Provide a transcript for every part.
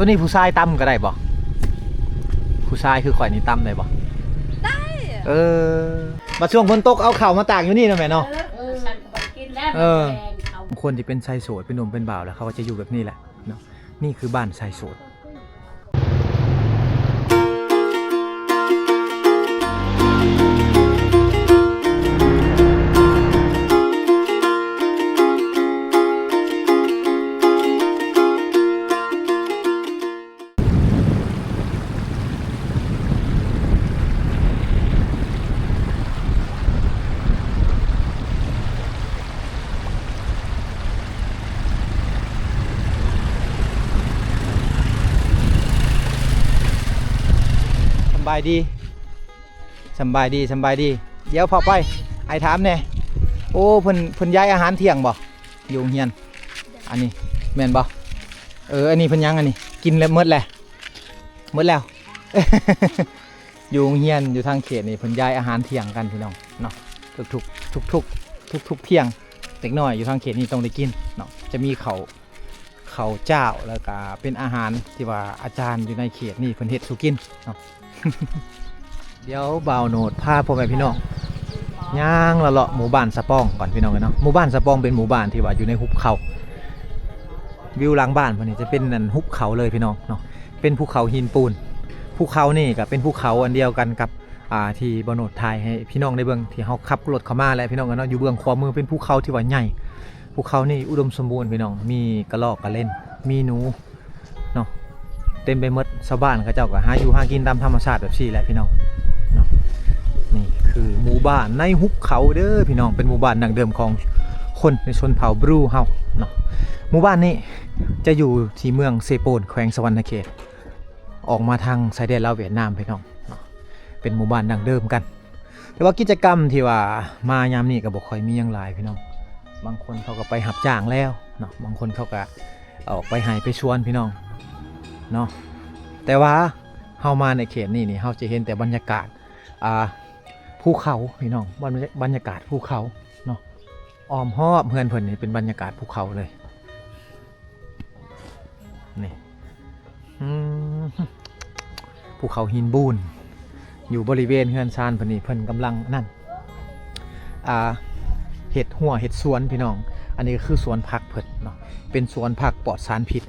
ตัวนี้ผู้ชายตั้มก็ได้บ่ผู้ชายคือข่อยนี่ตั้มได้บ่ได้มาช่วงฝนตกเอาเข่ามาตากอยู่นี่นะแม่เนาะฉันก็กินแล้วคนที่เป็นชายโสดเป็นหนุ่มเป็นบ่าวแล้วเขาก็จะอยู่แบบนี้แหละเนาะนี่คือบ้านชายโสดสบายดีสบายดีสบายดีเดี๋ยวพอไปไอ้ถามเนี่ยโอ้เพิ่นย้ายอาหารเที่ยงบ่อยู่เฮียนอันนี้แม่นบ่อันนี้เพิ่นยังอันนี้กินแล้วหมดแล้ว อยู่เฮียนอยู่ทางเขตนี่เพิ่นย้ายอาหารเที่ยงกันพี่น้องเนาะทุกเที่ยงเด็กน้อยอยู่ทางเขตนี่ต้องได้กินเนาะจะมีข้าวเจ้าแล้วก็เป็นอาหารที่ว่าอาจารย์อยู่ในเขตนี่เพิ่นเฮ็ดสู่กินเนาะ เดี๋ยวบ่าวโหนดพาพ่อแม่พี่น้องย่างละเลาะหมู่บ้านสะปองก่อนพี่น้องกันเนาะหมู่บ้านสะปองเป็นหมู่บ้านที่ว่าอยู่ในหุบเขาวิวหลังบ้านพวกนี้จะเป็นนั่นหุบเขาเลยพี่น้องเนาะเป็นภูเขาหินปูนภูเขานี่ก็เป็นภูเขาอันเดียวกันกับที่บ่าวโหนดถ่ายให้พี่น้องได้เบิ่งที่เฮาขับรถเข้ามาแล้วพี่น้องกันเนาะอยู่เบื้องขวามือเป็นภูเขาที่ว่าใหญ่ภูเขานี่อุดมสมบูรณ์พี่น้องมีกระรอกกระเล่นมีหนูเนาะเต็มไปหมดชาวบ้านเขาเจ้าก็หาอยู่หากินตามธรรมชาติแบบนี้แหละพี่น้องนี่คือหมู่บ้านในหุบเขาเด้อพี่น้องเป็นหมู่บ้านดั้งเดิมของคนในชนเผ่าบรูเฮาเนาะหมู่บ้านนี้จะอยู่ที่เมืองเซโปนแขวงสวรรณเขตออกมาทางชายแดนลาวเวียดนามพี่น้องเนาะเป็นหมู่บ้านดั้งเดิมกันแต่ว่ากิจกรรมที่ว่ามายามนี้ก็บ่ค่อยมีหยังหลายพี่น้องบางคนเขาก็ไปหับจ้างแล้วเนาะบางคนเขาก็ออกไปให้ไปชวนพี่น้องเนาะแต่ว่าเฮามาในเขตนี้เฮาจะเห็นแต่บรรยากาศภูเขาพี่น้องบรรยากาศภูเขาเนาะอ้อมหอบเพื่อนเพิ่นนี่เป็นบรรยากาศภูเขาเลยนี่ภูเขาหินบูนอยู่บริเวณเฮือนซานเพิ่นนี่เพิ่นกำลังนั่นเห็ดหัวเห็ดสวนพี่น้องอันนี้ก็คือสวนผักเพิ่นเนาะเป็นสวนผักปลอดสารพิษ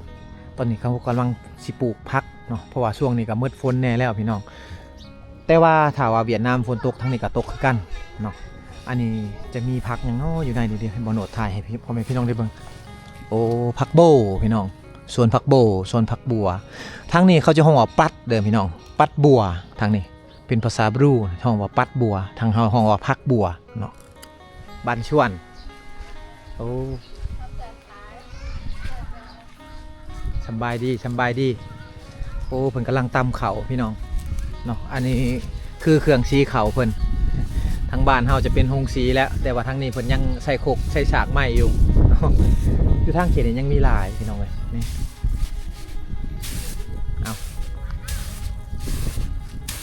ตอนนี้เขากำลังสิปลูกผักเนาะเพราะว่าช่วงนี้ก็มืดฝนแน่แล้วพี่น้องแต่ว่าถ้าว่าเวียดนามฝนตกทั้งนี้ก็ตกคือกันเนาะอันนี้จะมีผักอย่างน้อยอยู่ในเดี๋ยวให้บ่าวโหนดถ่ายให้พ่อแม่พี่น้องได้เบิ่งโอ้ผักโบพี่น้องสวนผักโบสวนผักบัวทางนี้เขาจะห้องว่าปัดเด้อพี่น้องปัดบัวทางนี้เป็นภาษาบรูห้องว่าปัดบัวทางเฮาห้องว่าผักบัวเนาะบ้านชวนโอ้สบายดีโอ้เพิ่นกำลังตำเขาพี่น้องเนาะอันนี้คือเครื่องสีเขาเพิ่นทางบ้านเฮาจะเป็นหงสีแล้วแต่ว่าทางนี้เพิ่นยังใส่โคกใส่ฉากใหม่อยู่อยู่ทางเขตนี่ยังมีหลายพี่น้องเว้ยนี่เอา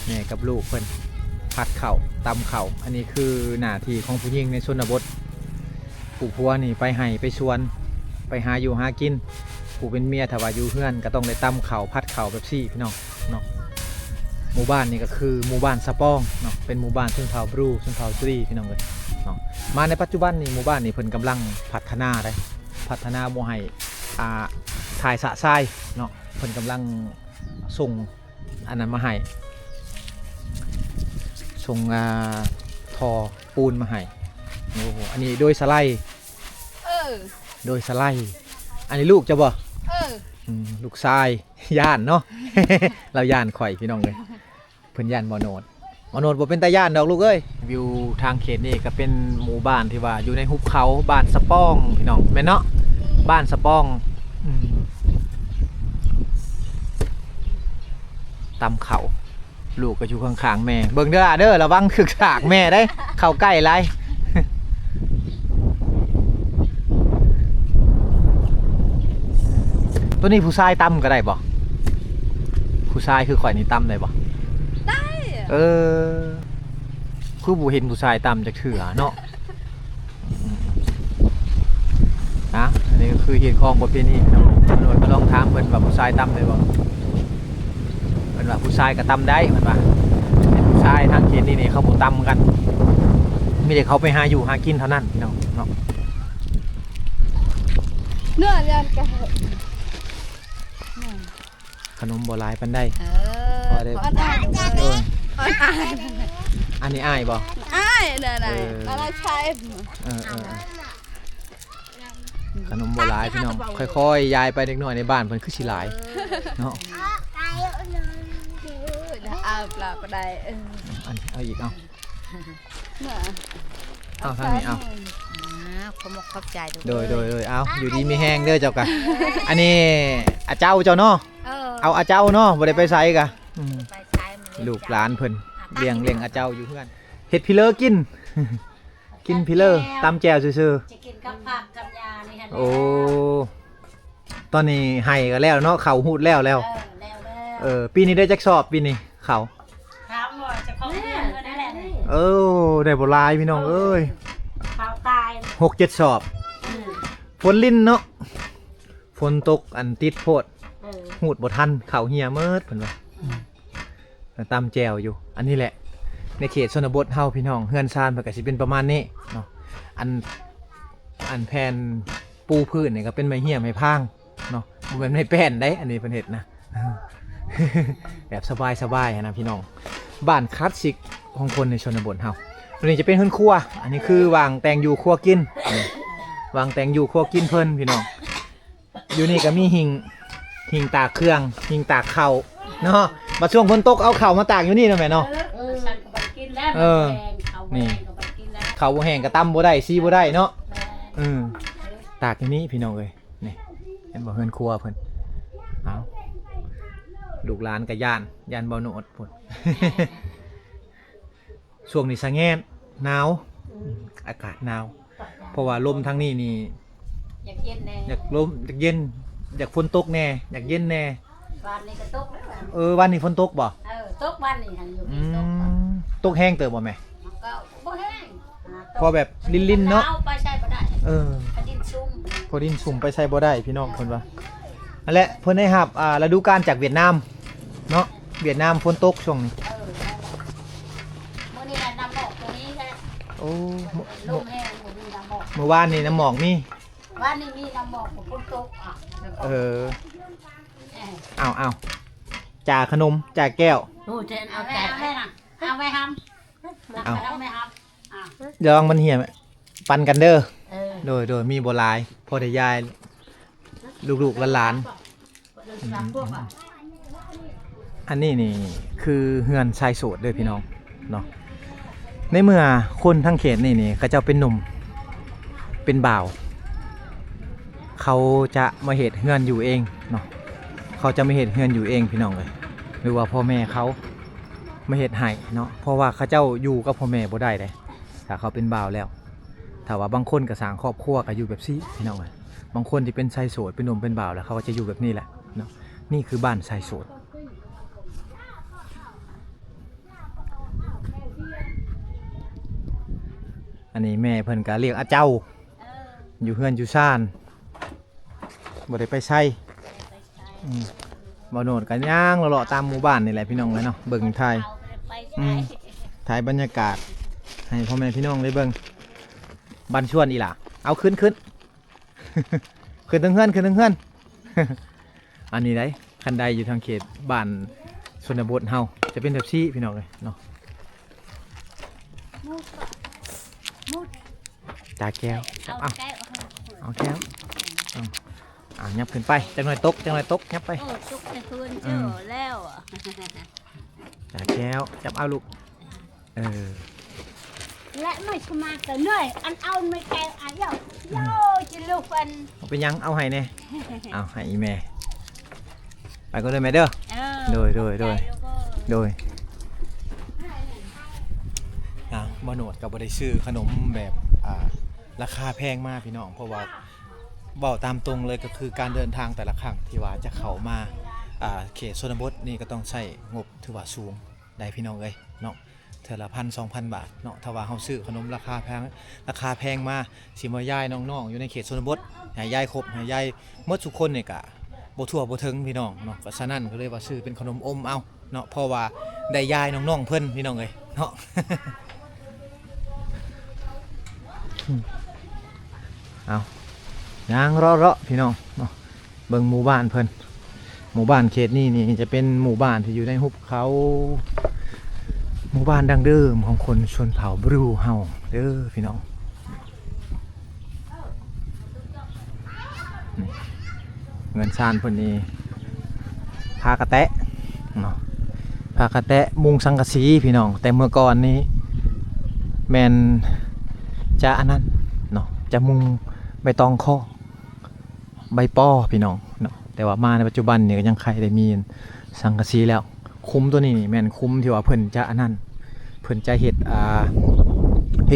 แม่กับลูกเพิ่นผัดเข่าตำเข่าอันนี้คือหน้าที่ของผู้หญิงในชนบทผู้ผัวนี่ไปให้ไปชวนไปหาอยู่หากินผู้เป็นเมียถ้าว่าอยู่เฮือนก็ต้องได้ตำเข่าผัดเข่าแบบซี่พี่น้องเนาะหมู่บ้านนี่ก็คือหมู่บ้านสะปองเนาะเป็นหมู่บ้านชนเผ่าบรูชนเผ่าตรีพี่น้องเลยเนาะมาในปัจจุบันนี่หมู่บ้านนี่เพิ่นกำลังพัฒนาได้พัฒนาโมให้ถ่ายสะทรายเนาะเพิ่นกำลังส่งอันนั้นมาให้ส่งทอปูนมาให้โอ้โหอันนี้โดยสไลด์โดยสไลด์อันนี้ลูกจะบ่ลูกชายย่านเนาะ เราย่านข่อยพี่น้องเลยเพิ่นย่านบ่าวโหนดบ่เป็นตาย่านดอกลูกเอ้ยวิวทางเขตนี่ก็เป็นหมู่บ้านที่ว่าอยู่ในหุบเขาบ้านสะปองพี่น้องแม่นเนาะบ้านสะปองตำเขาลูกก็อยู่ข้างๆแม่เบิ่งเด้อระวังถึกฉากแม่ได้เข้าใกล้ไร ตัวนี้ผู้ชายตั้มก็ได้บ่ผู้ชายคือข่อยนี่ตั้มได้บ่ได้คือบูเห็นผู้ชายตั้มจากเถื่อเนาะ อันนี้ก็คือเหตุของประเพณีพี่น้องตำรวจก็ลองถามเพิ่นว่าผู้ชายตำได้บ่เพิ่นว่าผู้ชายก็ตำได้เพิ่นว่าเป็นผู้ชายทางเขตนี่เขาบ่ตำกันมีแต่เขาไปหาอยู่หากินเท่านั้นพี่น้องเนาะ เนื้อเรียนกัน ขนมโบราณปันได้ พอได้พอได้ เออ พอได้ อันนี้อ้ายบ่ อ้ายเนี่ยไหนอะไรใช้ เออขนมโบราณพี่น้องค่อยๆย้ายไปเด็กน้อยในบ้านเพิ่นคือสิหลายเนาะ เอาปลาก็ได้ อันเอาอีกเอา เนื้อ เอาทางนี้เอา ขมกขอบใจ โดยเอาอยู่ดีมีแห้งเด้อเจ้ากะอันนี้อาเจ้าเจ้าเนาะเอาอาเจ้าเนาะบ่ได้ไปไสกะไปใช้มัน ลูกหลานเพิ่นเลี้ยงอาเจ้าอยู่เพื่อนเฮ็ดพิเลอกิน กินพิเลอตำแจ่วซื่อ จะกินกับผักกับยานี่ฮะ ๆโอ้ตอนนี้ไห้ก็แล้วเนาะเขาหูดแล้ว แล้ว ปีนี้ได้จักสอบปีนี้เขา ถามว่าจะเข้าเพื่อนก็ได้แหละ ได้บ่หลายพี่น้องเอ้ย เขาตาย 6-7 สอบฝนลิ้นเนาะฝนตกอันติดโพดหูดบ่ทันเขาเหี่ยเมิดเพิ่นว่าตำแจวอยู่อันนี้แหละในเขตชนบทเฮาพี่น้องเฮือนซานเพิ่นก็สิเป็นประมาณนี้เนาะอันแผ่นปูพื้นนี่ก็เป็นไม้เหี่ยไม้พางเนาะบ่แม่นไม้แป้นได้อันนี้เพิ่นเฮ็ดนะ แบบสบายๆนะพี่น้องบ้านคลาสสิกของคนในชนบทเฮาตัวนี้จะเป็นเฮือนครัวอันนี้คือวางแตงอยู่ครัวกินวางแตงอยู่ครัวกินเพิ่นพี่น้องอยู่นี่ก็มีหิงตากเครื่องหิงตากข้าวเนาะมาช่วงฝนตกเอาข้าวมาตากอยู่นี่นะแม่เนาะ ฉันก็ไปกินแล้วเขาแพงก็ไปกินแล้ว ข้าวบ่แห้งก็ตำบ่ได้ซีบ่ได้เนาะตากอยู่นี่พี่น้องเอ้ยนี่เห็นบ่เฮือนครัวเพิ่นเอาลูกหลานก็ย่านบ่โนดพุ่น ช่วงนี้สะแงนหนาวอากาศหนาวเพราะว่าลมทางนี้นี่ อยากเย็นแน่ อยากลมอยากเย็นอยากฝนตกแน่อยากเย็นแน่ บ้านนี้ก็ตกแล้ว วันนี้ฝนตกบ่ ตกบ้านนี่ทางอยู่ อื นี่ตก มตกแห้งเติบบ่แม่ ก็บ่แห้ง พอแบบลิ้นๆเนาะ ไปใช้บ่ได้ กระดิ่งชุ่ม พอดินสุ่มไปใช้บ่ได้พี่น้องเพิ่นว่านั่นแหละเพิ่นได้รับฤดูกาลจากเวียดนามเนาะเวียดนามฝนตกช่วงนี้ มื้อนี้น้ำหมอกตัวนี้แหละ โอ้ ลมแห้งบ่มีน้ำหมอก เมื่อวานนี่น้ำหมอกมี บ้านนี้มีน้ำหมอกฝนตกเอาจ่าขนมจ่าแก้ว โอ้เจนเอาแต่ให้น่ะเอาไว้ทำเอาไว้ทำ เดี๋ยวลองมันเหี่ยปันกันเด้อโดยมีบ่หลายพอได้ยายลูกๆหลานๆอันนี้นี่คือเฮือนชายโสดเด้อพี่น้องเนาะในเมื่อคนทั้งเขตนี่เขาเจ้าเป็นหนุ่มเป็นบ่าวเขาจะมาเหตุเฮือนอยู่เองเนาะเขาจะมาเหตุเฮือนอยู่เองพี่น้องเลยหรือว่าพ่อแม่เขามาเหตุให้เนาะเพราะว่าเขาเจ้าอยู่กับพ่อแม่บ่ได้เลยถ้าเขาเป็นบ่าวแล้วถ้าว่าบางคนก็สร้างครอบครัวก็อยู่แบบซี่พี่น้องเลยบางคนที่เป็นชายโสดเป็นหนุ่มเป็นบ่าวแล้วเขาก็จะอยู่แบบนี้แหละเนาะนี่คือบ้านชายโสดอันนี้แม่เพิ่นก็เรียกอาเจ้าอยู่เฮือนอยู่ซ่านบ่ได้ไปใช้บ่โนดกันย่างเลาะๆตามหมู่บ้านนี่แหละพี่น้องเลยเนาะเบิ่งถ่ายบรรยากาศให้พ่อแม่พี่น้องได้เบิ่งบันชวนอีหล่ะเอาขึ้น ขึ้นทั้งเฮือนอันนี้ได้คันใดอยู่ทางเขตบ้านชนบทเฮาจะเป็นแบบซี่พี่น้องเลยเนาะจ่าแก้วเอาแก้วยับขึ้นไปจังหน่อยตกยับไป จุกในคืนเจ้าแล้ว จ่าแก้วจับเอาลูกและไม่สมากันหน่อยอันเอาไม่แกงอันโย่จะลูกฟัน เอาไปยังเอาให้แน่เอาให้อีแม่ไปก็เลยแม่เด้อโดยบ่โนดกับบ่ได้ซื้อขนมแบบราคาแพงมากพี่น้องเพราะว่าเว้าตามตรงเลยก็คือการเดินทางแต่ละครั้งที่ว่าจะเข้ามาเขตชนบทนี่ก็ต้องใช้งบถือว่าสูงได้พี่น้องเอ้ยเนาะ เท่าละ1,000-2,000 บาทเนาะถ้าว่าเฮาซื้อขนมราคาแพงมาสิมาย้ายน้องๆอยู่ในเขตชนบทให้ย้ายครบให้ย้ายหมดทุกคนนี่ก็บ่ทั่วบ่ถึงพี่น้องเนาะก็ฉะนั้นก็เลยว่าซื้อเป็นขนมอมเอาเนาะเพราะว่าได้ย้ายน้องๆเพิ่นพี่น้องเอ้ยเนาะ เอายางเลาะๆพี่น้องเนาะเบิ่งหมู่บ้านเพิ่นหมู่บ้านเขตนี้นี่จะเป็นหมู่บ้านที่อยู่ในหุบเขาหมู่บ้านดังเดิมของคนชนเผ่าบรูเฮาเด้อพี่น้องนี่เงินชานเพิ่นนี่พากระแตะเนาะพากระแตะมุงสังกะสีพี่น้องแต่เมื่อก่อนนี้แมนจะอันนั้นเนาะจะมุงใบตองข้อใบป้อพี่น้องเนาะแต่ว่ามาในปัจจุบันเนี่ยก็ยังใครได้มีสังกะสีแล้วคุ้มตัวนี้นี่แม่นคุ้มที่ว่าเพิ่นจะอันนั้นเพิ่นจะเฮ็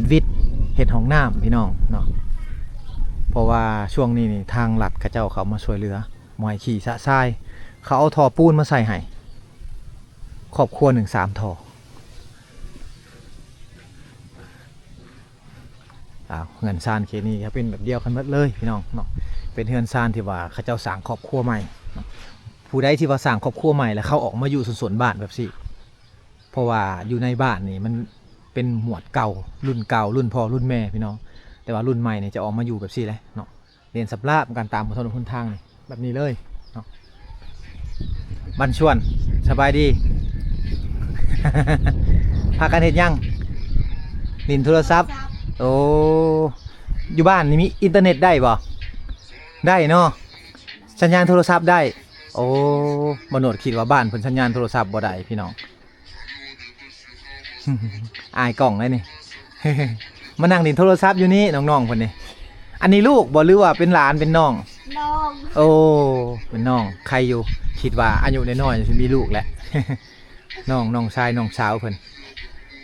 ดวิทย์เฮ็ดห้องน้ำพี่น้องเนาะเพราะว่าช่วงนี้นี่ทางรัฐเขาเจ้าเขามาช่วยเหลือหมอยขี่สะทรายเขาเอาท่อปูนมาใส่ให้ครอบครัว1 3 ท่อเฮือนซานเคนี่ครับเป็นแบบเดียวกันหมดเลยพี่น้องเนาะเป็นเฮือนซานที่ว่าเขาเจ้าสร้างครอบครัวใหม่ผู้ใดที่ว่าสร้างครอบครัวใหม่แล้วเขาออกมาอยู่สวนบ้านแบบสิเพราะว่าอยู่ในบ้านนี่มันเป็นหมวดเก่ารุ่นพ่อรุ่นแม่พี่น้องแต่ว่ารุ่นใหม่เนี่ยจะออกมาอยู่แบบสิเลยเนาะเรียนสับลาบการตามถนนหนทางนี่แบบนี้เลยเนาะบันชวนสบายดี พากันเห็นยังลินโทรศัพท์โอ้อยู่บ้านนี่มีอินเทอร์เน็ตได้บ่ได้เนาะสัญญาณโทรศัพท์ได้โอ้บ่โนดคิดว่าบ้านเพิ่นสัญญาณโทรศัพท์บ่ได้พี่น้อง อายกล่องเลยนี่ มานั่งดินโทรศัพท์อยู่นี่น้องๆเพิ่นนี่อันนี้ลูกบ่หรือว่าเป็นหลานเป็นน้อง น้อง โอ้เป็นน้องใครอยู่คิดว่าอายุน้อยๆจะมีลูกแหละ น้องชายน้องสาวเพิ่น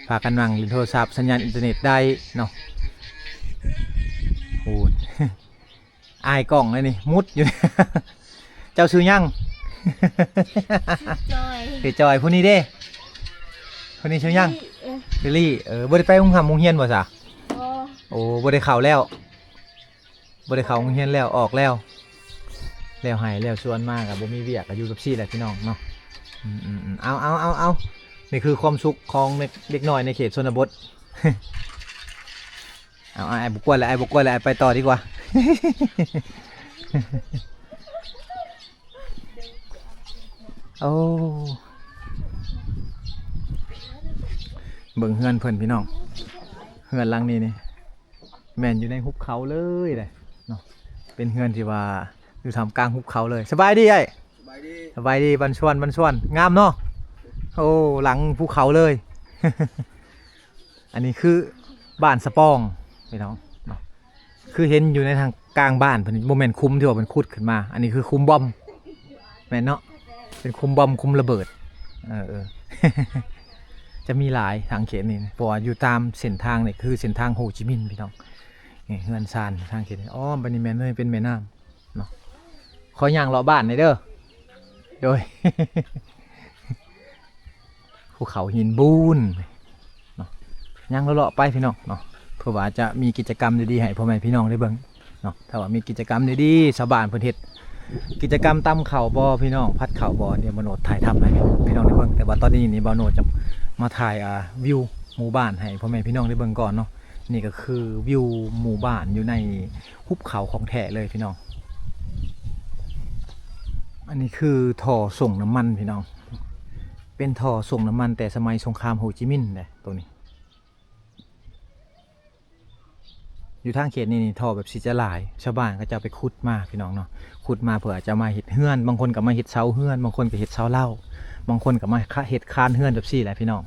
พากันนั่งเล่นโทรศัพท์สัญญาณอินเทอร์เน็ตได้เนาะโอ้ อายกล่องเลยนี่มุดอยู่ เจ้าซื้อยัง จอย เดี๋ยวจอยผู้นี้เด้ผู้นี้ซื้อยังลิลลี่บ่ได้ไปโรงเรียนบ่ซะโอ้บ่ได้เข้าแล้วบ่ได้เข้าโรงเรียนแล้วออกแล้วให้แล้วชวนมากอะบ่มีเวียกก็อยู่กับซี่แหละพี่น้องเนาะเอานี่คือความสุขของเด็กน้อยในเขตชนบท เอาไอ้บุกกวนแล้วไอ้ไปต่อดีกว่า โอ้เบิ่งเฮือนเพิ่นพี่น้องเฮือนหลังนี้นี่แม่นอยู่ในหุบเขาเลยเนาะเป็นเฮือนที่ว่าอยู่ท่ามกลางหุบเขาเลยสบายดีไอ้สบายดีบันชวนงามเนาะโอ้หลังภูเขาเลย อันนี้คือบ้านสะปองพี่น้องเนาะคือเห็นอยู่ในทางกลางบ้านเพิ่นโมเมนต์คุ้มที่ว่ามันขุดขึ้นมาอันนี้คือคุ้มบอมแม่นเนาะเป็นคุ้มบอมคุ้มระเบิดจะมีหลายทางเขตนี่เพราะว่าอยู่ตามเส้นทางนี่คือเส้นทางโฮจิมินห์พี่น้องนี่เฮือนซานทางเขตนี่บันนี้แม่นเลยเป็นแม่น้ำเนาะขอย่างเลาะบ้านหน่อยเด้อโดย ภูเขาหินบูนเนาะย่างเลาะไปพี่น้องเนาะเพื่อว่าจะมีกิจกรรมดีๆให้พ่อแม่พี่น้องได้เบิ่งเนาะถ้าว่ามีกิจกรรมดีๆชาวบ้านเพิ่นเฮ็ดกิจกรรมตำข้าวบ่พี่น้องพัดข้าวบ่เนี่ยบ่โนดถ่ายทำให้พี่น้องได้เบิ่งแต่ว่าตอนนี้นี่บ่โนดจะมาถ่ายวิวหมู่บ้านให้พ่อแม่พี่น้องได้เบิ่งก่อนเนาะนี่ก็คือวิวหมู่บ้านอยู่ในหุบเขาของแท้เลยพี่น้องอันนี้คือท่อส่งน้ำมันพี่น้องเป็นท่อส่งน้ำมันแต่สมัยสงครามโฮจิมินห์เลยตรงนี้อยู่ทางเขตนี่ท่อแบบสีจะหลายชาวบ้านก็จะไปขุดมาพี่น้องเนาะขุดมาเผื่อจะมาเห็ดเฮือนบางคนก็มาเห็ดเสาเฮือนบางคนก็เห็ดเสาเหล้าบางคนก็มาเห็ดคานเฮือนแบบสี่แหละพี่น้อง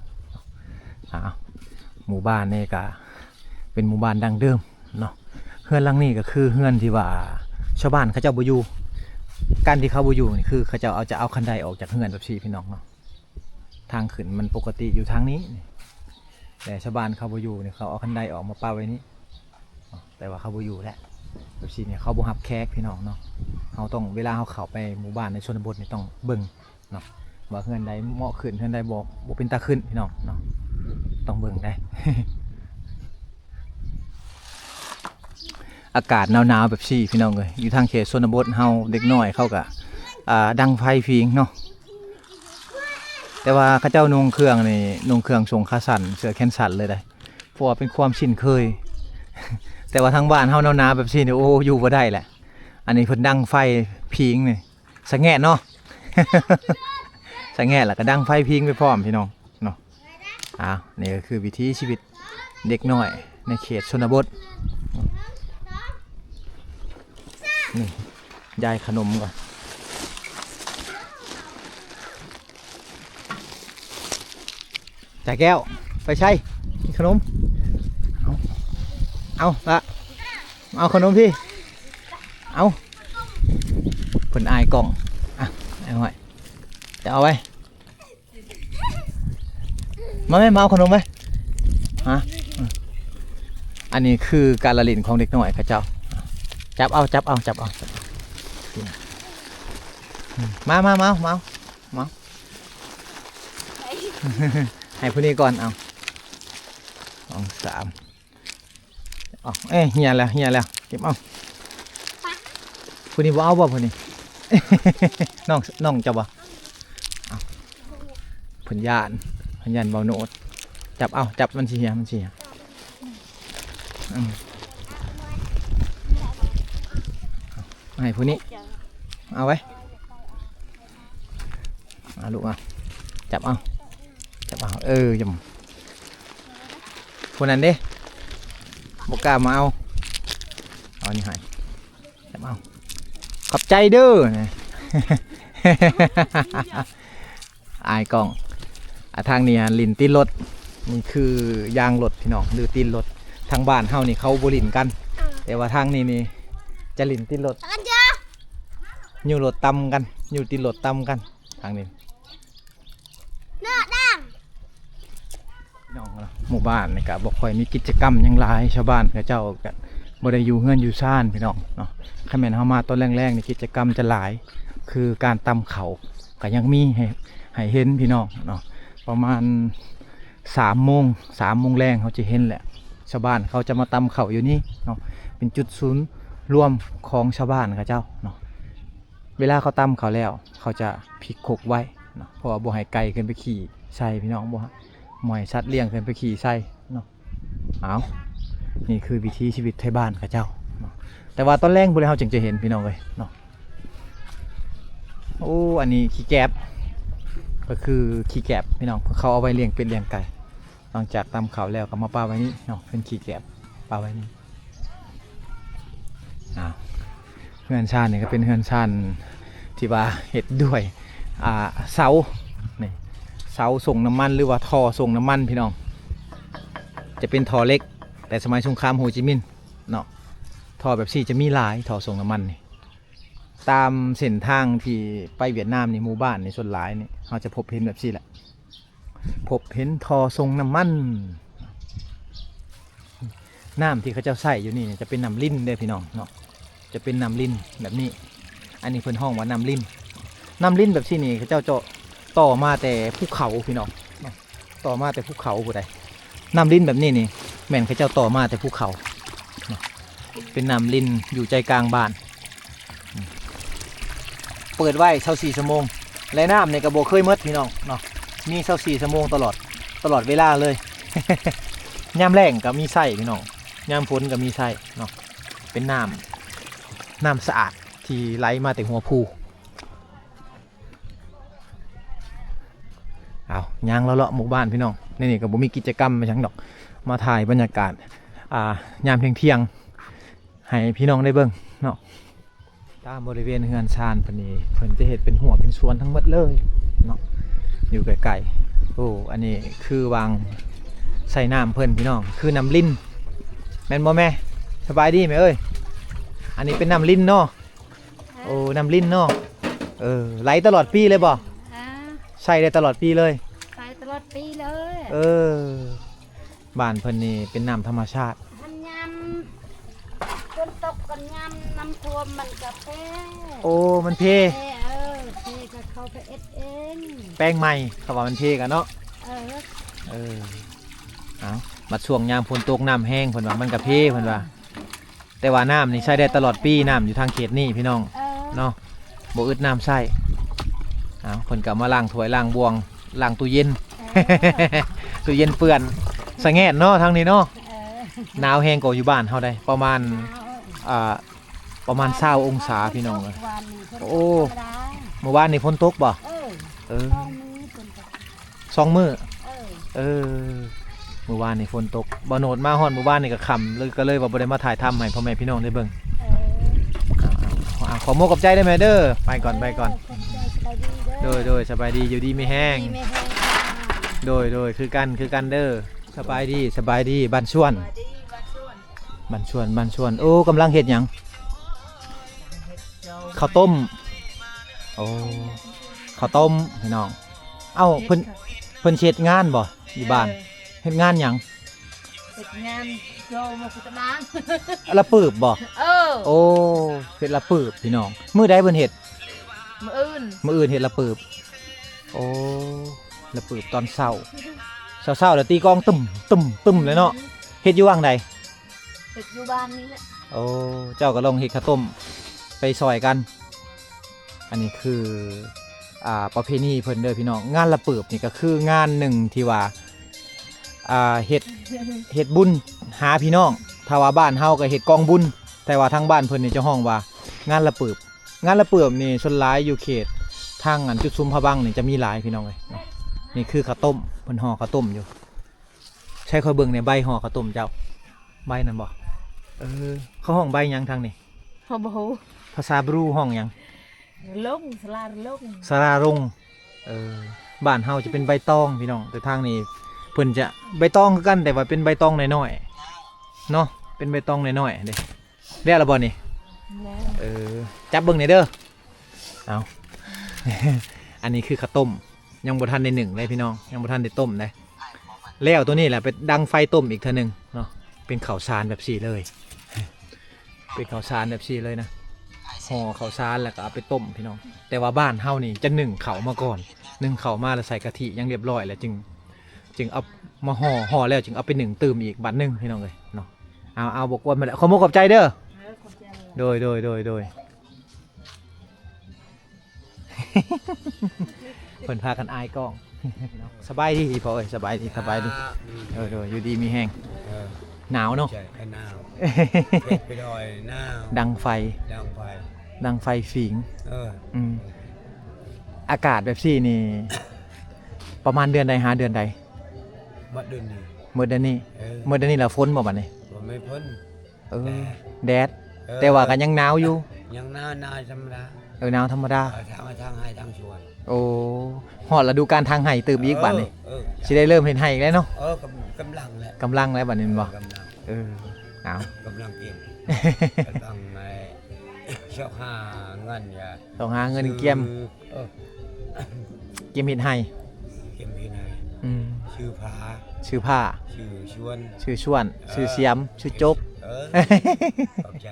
หมู่บ้านนี่ก็เป็นหมู่บ้านดังเดิมเนาะเฮือนหลังนี้ก็คือเฮือนที่ว่าชาวบ้านเขาเจ้าบ่อยู่การที่เขาบ่อยู่นี่คือเขาเจ้าจะเอาคันไดออกจากเฮือนแบบสี่พี่น้องเนาะทางขึ้นมันปกติอยู่ทางนี้แต่ชาวบ้านเขาบ่อยู่เนี่ยเขาเอาคันไดออกมาป้าไว้นี้แต่ว่าเขาบ่อยู่แหละแบบนี้เนี่ยเขาบ่รับแขกพี่น้องเนาะเขาต้องเวลาเขาเข้าไปหมู่บ้านในชนบทนี่ต้องเบิ่งเนาะว่าเฮือนใดเหมาะขึ้นเฮือนใดบ่เป็นตาขึ้นพี่น้องเนาะ ต้องเบิ่งได้ อากาศหนาวๆแบบซี่พี่น้องเลยอยู่ทางเขตชนบทเฮาเด็กน้อยเขาก็ดังไฟพิงเนาะแต่ว่าเขาเจ้านุ่งเครื่องนี่นุ่งเครื่องทรงขาสั้นเสื้อแขนสั้นเลยได้เพราะว่าเป็นความชินเคย แต่ว่าทางบ้านเฮาหนาวๆแบบซี่นี่โอ้อยู่บ่ได้แหละอันนี้เพิ่นดังไฟพิงนี่สะแงะเนาะ สะแงะแล้วก็ดังไฟพิงไปพร้อมพี่น้องเนาะนี่ก็คือวิถีชีวิตเด็กน้อยในเขตชนบทนี่ยายขนมก่อนจ่าแก้วไปใช่กินขนมเอาละเอาขนมพี่เอาเพิ่นอายกล่องเอาไว้จะเอาไว้มาไหมมาเอาขนมไหมฮะอันนี้คือการละเล่นของเด็กน้อยค่ะเจ้าจับเอามาให้ผู้นี้ก่อนเอา2 3เฮียแล้วเก็บเอาผู้นี้บ่เอาบ่ผู้นี้ น้องจับบ่เอาเพิ่นย่านเบาโนดจับมันสิเฮียให้ผู้นี้เอาไว้ลูกจับเอาจำผู้นั้นเด้บกล้ามาเอานี่ให้จับเอาขอบใจเด้อ อายกล้องทางนี้ลินตีนรถนี่คือยางรถพี่น้องหรือตีนรถทางบ้านเฮานี่เขาบ่ลินกันแต่ว่าทางนี้นี่จะลินตีนรถอยู่รถตำกันอยู่ตีนรถตำกันทางนี้น้องหมู่บ้านนี่ก็บ่ค่อยมีกิจกรรมหยังหลายชาวบ้านเขาเจ้าก็บ่ได้อยู่เฮือนอยู่ซ่านพี่น้องเนาะคันแม่นเฮามาตอนแรกๆนี่กิจกรรมจะหลายคือการตำเขาก็ยังมีให้เห็นพี่น้องเนาะประมาณ3 โมงแรงเขาจะเห็นแหละชาวบ้านเขาจะมาตำเขาอยู่นี่เนาะเป็นจุดศูนย์รวมของชาวบ้านเขาเจ้าเนาะเวลาเขาตำเขาแล้วเขาจะพลิกคกไว้เนาะเพราะว่าบ่ให้ไก่ขึ้นไปขี่ใส่พี่น้องบ่หมอยสัตว์เลี้ยงขึ้นไปขี่ใส่เนาะนี่คือวิถีชีวิตไทยบ้านเขาเจ้าเนาะแต่ว่าตอนแรกพวกเราจึงจะเห็นพี่น้องเลยเนาะโอ้อันนี้ขี้แกบก็คือขี้แกบพี่น้องเขาเอาไว้เลี้ยงเป็ดเลี้ยงไก่หลังจากตำเขาแล้วก็มาป้าไว้นี่เนาะเป็นขี้แกบป้าไว้นี่เฮือนชาตินี่ก็เป็นเฮือนชาติที่ว่าเห็ดด้วยเสานี่เสาส่งน้ำมันหรือว่าท่อส่งน้ำมันพี่น้องจะเป็นท่อเล็กแต่สมัยสงครามโฮจิมินห์เนาะท่อแบบซี่จะมีหลายท่อส่งน้ำมันนี่ตามเส้นทางที่ไปเวียดนามในหมู่บ้านในส่วนหลายนี่เราจะพบเห็นแบบซี่แหละพบเห็นท่อส่งน้ำมันน้ำที่เขาเจ้าใส่อยู่นี่จะเป็นน้ำลิ้นเด้อพี่น้องเนาะจะเป็นน้ำลิ้นแบบนี้อันนี้เพิ่นห้องว่าน้ำลิ้นแบบซี่นี่เขาเจ้าจะต่อมาแต่ภูเขาพี่น้องต่อมาแต่ภูเขาผู้ใดน้ำลิ้นแบบนี้นี่แม่นเขาเจ้าต่อมาแต่ภูเขาเป็นน้ำลิ้นอยู่ใจกลางบ้านเปิดไว้24 ชั่วโมงและน้ำในกระบอกเคยมดพี่น้องเนาะมี24 ชั่วโมงตลอดเวลาเลย ยามแรงก็มีไส้พี่น้องยามฝนก็มีไส้เนาะเป็นน้ำสะอาดที่ไหลมาแต่หัวภูย่างเลาะหมู่บ้านพี่น้องนี่ก็บ่มีกิจกรรมมาจังดอกมาถ่ายบรรยากาศยามเที่ยงให้พี่น้องได้เบิ่งเนาะตามบริเวณเฮือนชานเพิ่นจะเห็ดเป็นหัวเป็นสวนทั้งหมดเลยเนาะอยู่ไกลๆโอ้อันนี้คือวางใส่น้ำเพิ่นพี่น้องคือน้ำลิ้นแม่นบ่แม่สบายดีไหมเอ้ยอันนี้เป็นน้ำลิ้นเนาะโอ้น้ำลิ้นเนาะไหลตลอดปีเลยบ่ใส่ได้ตลอดปีเลยใส่ตลอดปีเลย บ้านเพิ่นนี่เป็นน้ำธรรมชาติมันยำฝนตกกันยำน้ำท่วมมันก็แพ้โอ้มันเพเพก็เข้าไปเอ็ดเองแป้งใหม่เขาว่ามันเพกันเนาะ เอามาช่วงยามฝนตกน้ำแห้งเพิ่นว่ามันกระเพเพิ่นว่าแต่ว่าน้ำนี่ใช้ได้ตลอดปีน้ำอยู่ทางเขตนี่พี่น้องเนาะบ่อึดน้ำใช้เอาเพิ่นก็มาล้างถ้วยล้างบวงล้างตู้เย็น ตู้เย็นเปื้อนสะแงดเนาะทางนี้เนาะหนาวแห้งกว่าอยู่บ้านเฮาได้ประมาณ20องศาพี่น้องเลยโอ้เมื่อวานนี่ฝนตกบ่2 มื้อเมื่อวานนี่ฝนตกบ่โนดมาฮอดเมื่อวานนี่ก็ค่ำเลยก็เลยว่าบ่ได้มาถ่ายทำให้พ่อแม่พี่น้องได้เบิ่งขอโมกกับใจได้ไหมเด้อไปก่อนโดยสบายดีอยู่ดีไม่แห้งโดยคือกันเด้อสบายดีบ้านชวนโอ้กำลังเฮ็ดหยังข้าวต้มโอ้ข้าวต้มพี่น้องเอ้าเพิ่นเฮ็ดงานบ่อยู่บ้านเฮ็ดงานหยังเฮ็ดงานโยมกุตะนางละปืบบ่โอ้เฮ็ดละปืบพี่น้องมื้อใดเพิ่นเฮ็ดมื้ออื่นเฮ็ดละปืบโอ้ละปืบตอนเช้าแล้วตีกลองตึ้มเลยเนาะเฮ็ดอยู่ว่างใดเฮ็ดอยู่บ้านนี่แหละโอ้เจ้าก็ลองเฮ็ดข้าวต้มไปซอยกันอันนี้คือประเพณีเพิ่นเด้อพี่น้องงานละปืบนี่ก็คืองานหนึ่งที่ว่าเฮ็ดบุญหาพี่น้องถ้าว่าบ้านเฮาก็เฮ็ดกองบุญแต่ว่าทางบ้านเพิ่นนี่จะห้องว่างานละปืบนี่ส่วนหลายอยู่เขตทางอันจุดซุ้มพระบังนี่จะมีหลายพี่น้องเลยนี่คือข้าวต้มเพิ่นห่อข้าวต้มอยู่ใช้ค่อยเบิ่งในใบห่อข้าวต้มเจ้าใบนั่นบ่เขาห้องใบหยังทางนี่ฮอบ่ฮู้ภาษาบรูห้องหยังลงสลารงบ้านเฮาจะเป็นใบตองพี่น้องแต่ทางนี้เพิ่นจะใบตองคือกันแต่ว่าเป็นใบตองน้อยๆเนาะเป็นใบตองน้อยๆเด้แล้วละบ่นี่จับเบิ่งหน่อยเด้อเอา อันนี้คือข้าวต้มยังบ่ทันได้1เลยพี่น้องยังบ่ทันได้ต้มเลยแล้วตัวนี้แหละไปดังไฟต้มอีกเทื่อนึงเนาะเป็นข้าวสารแบบ4เลยเป็นข้าวสารแบบ4เลยนะห่อข้าวสารแล้วก็เอาไปต้มพี่น้องแต่ว่าบ้านเฮานี่จะนึ่งข้าวมาก่อนนึ่งข้าวมาแล้วใส่กะทิยังเรียบร้อยแล้วจึงเอามาห่อแล้วจึงเอาไปนึ่งตื่มอีกบัดนึงพี่น้องเลยเนาะเอาบอกว่ามาแล้วขอโมกขอบใจเด้อโดยเพิ่นพากันอายกล้องสบายดีพอสบายดีอยู่ดีมีแห้งหนาวเนาะหนาวไปดอยหนาวดังไฟฝิงอากาศแบบซี่นี่ประมาณเดือนใดหาเดือนใดเดือนนี้เมื่อเดือนนี้ละฝนบ่บัดนี้ไม่พ้นแดดแต่ว่ากันยังหนาวอยู่ยังหนาวธรรมดาหนาวธรรมดาทางให้ทางชวนโอ้ฮอดฤดูกาลทางไห้ตื่มอีกบัดนี้สิได้เริ่มเห็นไห้อีกแล้วเนาะกำลังแล้วบัดนี้บ่เอากำลังเก็บต้องในชอบหาเงินอย่าต้องหาเงินเก็บเห็ดไห้ชื่อผ้าชื่อชวนชื่อเสียมชื่อจกขอบใจ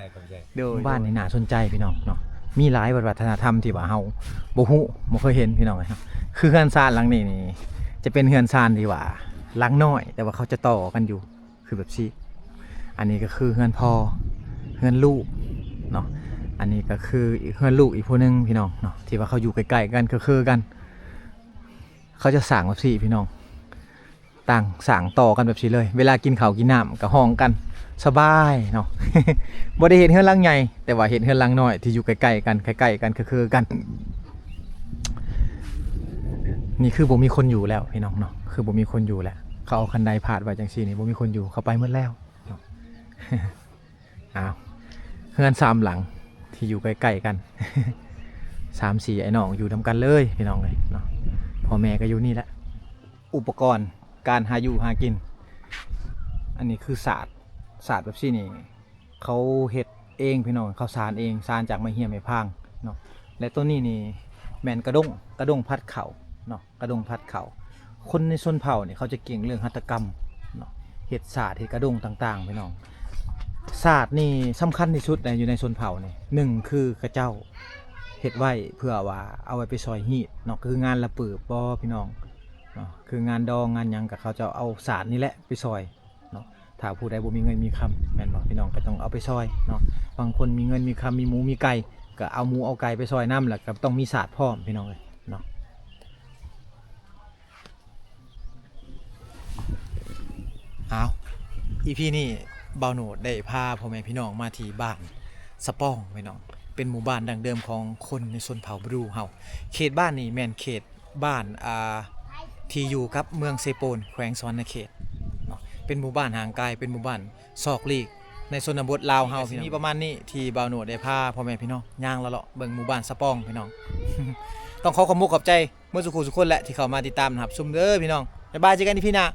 ดูบ้านนี่น่าสนใจพี่น้องเนาะมีหลายวัฒนธรรมที่ว่าเฮาบ่ฮู้บ่เคยเห็นพี่น้องเลยครับคือเฮือนซานหลังนี้นี่จะเป็นเฮือนซานที่ว่าหลังน้อยแต่ว่าเขาจะต่อกันอยู่คือแบบนี้อันนี้ก็คือเฮือนพ่อเฮือนลูกเนาะอันนี้ก็คืออีกเฮือนลูกอีกผู้นึงพี่น้องเนาะที่ว่าเขาอยู่ใกล้ๆกันคือกันเขาจะสั่งแบบนี้พี่น้องต่างสั่งต่อกันแบบนี้เลยเวลากินข้าวกินน้ำก็ห้องกันสบายเนาะ บ่ได้เห็นเฮือนหลังใหญ่แต่ว่าเห็นเฮือนหลังน้อยที่อยู่ใกล้ๆกันคือกันนี่คือบ่มีคนอยู่แล้วพี่น้องเนาะคือบ่มีคนอยู่แล้วเขาเอาคันไดพาดไว้จังซี่นี่บ่มีคนอยู่เขาไปหมดแล้ว อ้าวเฮือน3หลังที่อยู่ใกล้ๆกัน 3-4ไอ้น้องอยู่ทำกันเลยพี่น้องเลยเนาะพ่อแม่ก็อยู่นี่แหละอุปกรณ์การหาอยู่หากินอันนี้คือศาสตร์แบบนี้นี่เขาเฮ็ดเองพี่น้องเขาสารเองสารจากไม้เหี้ยไม้พางเนาะและตัวนี้นี่แมนกระด้งพัดเข่าเนาะกระด้งพัดเข่าคนในชนเผ่าเนี่ยเขาจะเก่งเรื่องหัตถกรรมเนาะเฮ็ดศาสตร์เฮ็ดกระด้งต่างๆพี่น้องศาสตร์นี่สำคัญที่สุดอยู่ในชนเผ่านี่1คือกระเจ้าเฮ็ดไว้เพื่อว่าเอาไว้ไปซอยฮีดเนาะคืองานละปืบบ่พี่น้อง คืองานดองงานหยังกับเขาจะเอาสารนี่แหละไปซอยเนาะถ้าผู้ใดบ่มีเงินมีคำแม่นบ่พี่น้องก็ต้องเอาไปซอยเนาะบางคนมีเงินมีคำมีหมูมีไก่ก็เอาหมูเอาไก่ไปซอยน้ำแหละก็ต้องมีศาสตร์พร้อมพี่น้องเลยเนาะเอาEPนี้บ่าวโหนดได้พาพ่อแม่พี่น้องมาที่บ้านสะป้องพี่น้องเป็นหมู่บ้านดังเดิมของคนในชนเผ่าบรูเฮาเขตบ้านนี่แม่นเขตบ้านที่อยู่กับเมืองเซโปนแขวงสวรรณเขตเนาะเป็นหมู่บ้านห่างไกลเป็นหมู่บ้านซอกลีกในชนบทลาวเฮาพี่น้องมีประมาณนี้ที่บ่าวโหนดได้พาพ่อแม่พี่น้องย่างละเลาะเบิ่งหมู่บ้านสะป้องพี่น้อง ต้องขอขอบคุณขอบใจเมื่อสุขุสุขคนแหละที่เข้ามาติดตามนะครับซุมเด้อพี่น้องบ๊ายบายเจอกันที่พี่หน้า